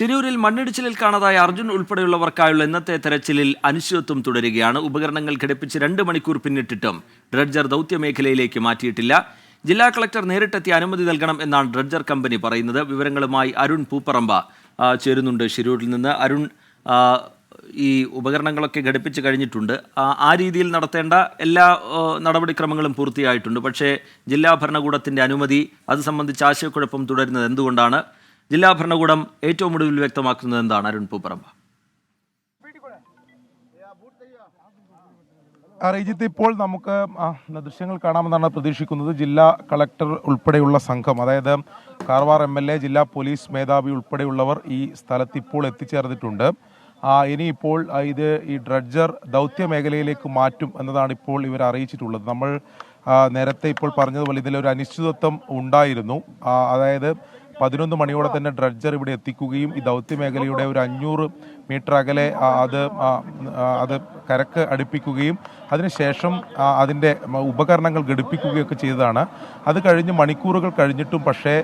തിരൂരിൽ മണ്ണിടിച്ചിലിൽ കാണാതായ അർജുൻ ഉൾപ്പെടെയുള്ളവർക്കായുള്ള ഇന്നത്തെ തെരച്ചിലിൽ അനിശ്ചിതത്വം തുടരുകയാണ്. ഉപകരണങ്ങൾ ഘടിപ്പിച്ച് 2 മണിക്കൂർ പിന്നിട്ടിട്ടും ഡ്രഡ്ജർ ദൗത്യമേഖലയിലേക്ക് മാറ്റിയിട്ടില്ല. ജില്ലാ കളക്ടർ നേരിട്ടെത്തി അനുമതി നൽകണം എന്നാണ് ഡ്രഡ്ജർ കമ്പനി പറയുന്നത്. വിവരങ്ങളുമായി അരുൺ പൂപ്പറമ്പ ചേരുന്നുണ്ട് ശിരൂരിൽ നിന്ന്. അരുൺ, ഈ ഉപകരണങ്ങളൊക്കെ ഘടിപ്പിച്ച് കഴിഞ്ഞിട്ടുണ്ട്. ആ രീതിയിൽ നടത്തേണ്ട എല്ലാ നടപടിക്രമങ്ങളും പൂർത്തിയായിട്ടുണ്ട്. പക്ഷേ ജില്ലാ ഭരണകൂടത്തിൻ്റെ അനുമതി അത് സംബന്ധിച്ച് ആശയക്കുഴപ്പം തുടരുന്നത് എന്തുകൊണ്ടാണ്? ജില്ലാ ഭരണകൂടം ഏറ്റവും ഒടുവിൽ വ്യക്തമാക്കുന്നത് എന്താണ്? അരുൺ പൂപ്പറമ്പ. റീജിത്ത്, ഇപ്പോൾ നമുക്ക് ദൃശ്യങ്ങൾ കാണാമെന്നാണ് പ്രതീക്ഷിക്കുന്നത്. ജില്ലാ കളക്ടർ ഉൾപ്പെടെയുള്ള സംഘം, അതായത് കാർവാർ MLA, ജില്ലാ പോലീസ് മേധാവി ഉൾപ്പെടെയുള്ളവർ ഈ സ്ഥലത്ത് ഇപ്പോൾ എത്തിച്ചേർന്നിട്ടുണ്ട്. ഇനിയിപ്പോൾ ഈ ഡ്രഡ്ജർ ദൗത്യ മേഖലയിലേക്ക് മാറ്റും എന്നതാണ് ഇപ്പോൾ ഇവർ അറിയിച്ചിട്ടുള്ളത്. നമ്മൾ നേരത്തെ ഇപ്പോൾ പറഞ്ഞതുപോലെ ഇതിലൊരു അനിശ്ചിതത്വം ഉണ്ടായിരുന്നു. അതായത് 11 മണിയോടെ തന്നെ ഡ്രഡ്ജർ ഇവിടെ എത്തിക്കുകയും ഈ ദൗത്യ മേഖലയുടെ ഒരു 500 മീറ്റർ അകലെ അത് കരക്ക് അടുപ്പിക്കുകയും അതിനുശേഷം അതിൻ്റെ ഉപകരണങ്ങൾ ഘടിപ്പിക്കുകയൊക്കെ ചെയ്തതാണ്. അത് കഴിഞ്ഞ് മണിക്കൂറുകൾ കഴിഞ്ഞിട്ടും പക്ഷേ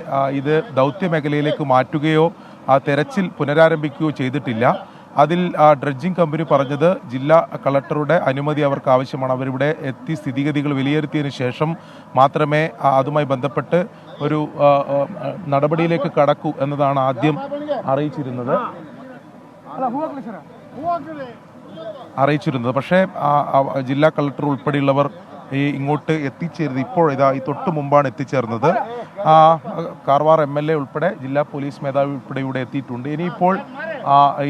ഇത് ദൗത്യ മേഖലയിലേക്ക് മാറ്റുകയോ തെരച്ചിൽ പുനരാരംഭിക്കുകയോ ചെയ്തിട്ടില്ല. അതിൽ ഡ്രഡ്ജിംഗ് കമ്പനി പറഞ്ഞത് ജില്ലാ കളക്ടറുടെ അനുമതി അവർക്ക് ആവശ്യമാണ്. അവരിവിടെ എത്തി സ്ഥിതിഗതികൾ വിലയിരുത്തിയതിനു ശേഷം മാത്രമേ അതുമായി ബന്ധപ്പെട്ട് ഒരു നടപടിയിലേക്ക് കടക്കൂ എന്നതാണ് ആദ്യം അറിയിച്ചിരുന്നത്. പക്ഷേ ജില്ലാ കളക്ടർ ഉൾപ്പെടെയുള്ളവർ ഇങ്ങോട്ട് എത്തിച്ചേർന്നത് ഇപ്പോൾ ഈ തൊട്ട് മുമ്പാണ് എത്തിച്ചേർന്നത്. കാർവാർ MLA ഉൾപ്പെടെ ജില്ലാ പോലീസ് മേധാവി ഉൾപ്പെടെ ഇവിടെ എത്തിയിട്ടുണ്ട്. ഇനിയിപ്പോൾ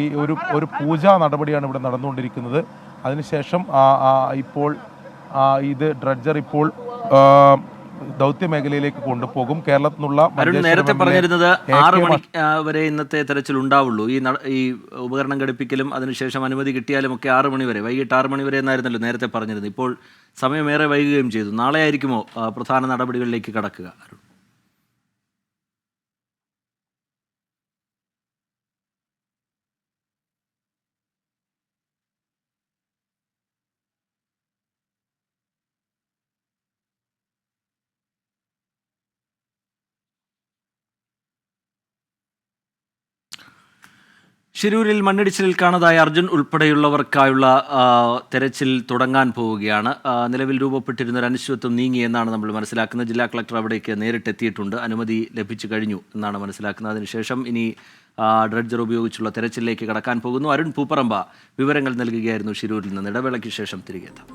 ഈ ഒരു പൂജാ നടപടിയാണ് ഇവിടെ നടന്നുകൊണ്ടിരിക്കുന്നത്. അതിനുശേഷം ഇപ്പോൾ ഇത് ഡ്രഡ്ജർ ഇപ്പോൾ ദൗത്യ മേഖലയിലേക്ക് കൊണ്ടുപോകും. കേരളത്തിൽ നിന്നുള്ള നേരത്തെ പറഞ്ഞിരുന്നത് 6 മണി വരെ ഇന്നത്തെ തെരച്ചിൽ ഉണ്ടാവുള്ളൂ. ഈ ഉപകരണം ഘടിപ്പിക്കലും അതിനുശേഷം അനുമതി കിട്ടിയാലും ഒക്കെ 6 മണി വരെ, വൈകിട്ട് 6 മണി വരെ എന്നായിരുന്നല്ലോ നേരത്തെ പറഞ്ഞിരുന്നത്. ഇപ്പോൾ സമയമേറെ വൈകുകയും ചെയ്തു. നാളെ ആയിരിക്കുമോ പ്രധാന നടപടികളിലേക്ക് കടക്കുക? ശിരൂരിൽ മണ്ണിടിച്ചിലിൽ കാണാതായ അർജുൻ ഉൾപ്പെടെയുള്ളവർക്കായുള്ള തെരച്ചിൽ തുടങ്ങാൻ പോവുകയാണ്. നിലവിൽ രൂപപ്പെട്ടിരുന്ന ഒരു അനിശ്ചിതത്വം നീങ്ങി എന്നാണ് നമ്മൾ മനസ്സിലാക്കുന്നത്. ജില്ലാ കളക്ടർ അവിടേക്ക് നേരിട്ടെത്തിയിട്ടുണ്ട്. അനുമതി ലഭിച്ചു കഴിഞ്ഞു എന്നാണ് മനസ്സിലാക്കുന്നത്. അതിനുശേഷം ഇനി ഡ്രഡ്ജർ ഉപയോഗിച്ചുള്ള തെരച്ചിലിലേക്ക് കടക്കാൻ പോകുന്നു. അരുൺ പൂപ്പറമ്പ വിവരങ്ങൾ നൽകുകയായിരുന്നു ശിരൂരിൽ നിന്ന്. ഇടവേളയ്ക്ക് ശേഷം തിരികെ എത്താം.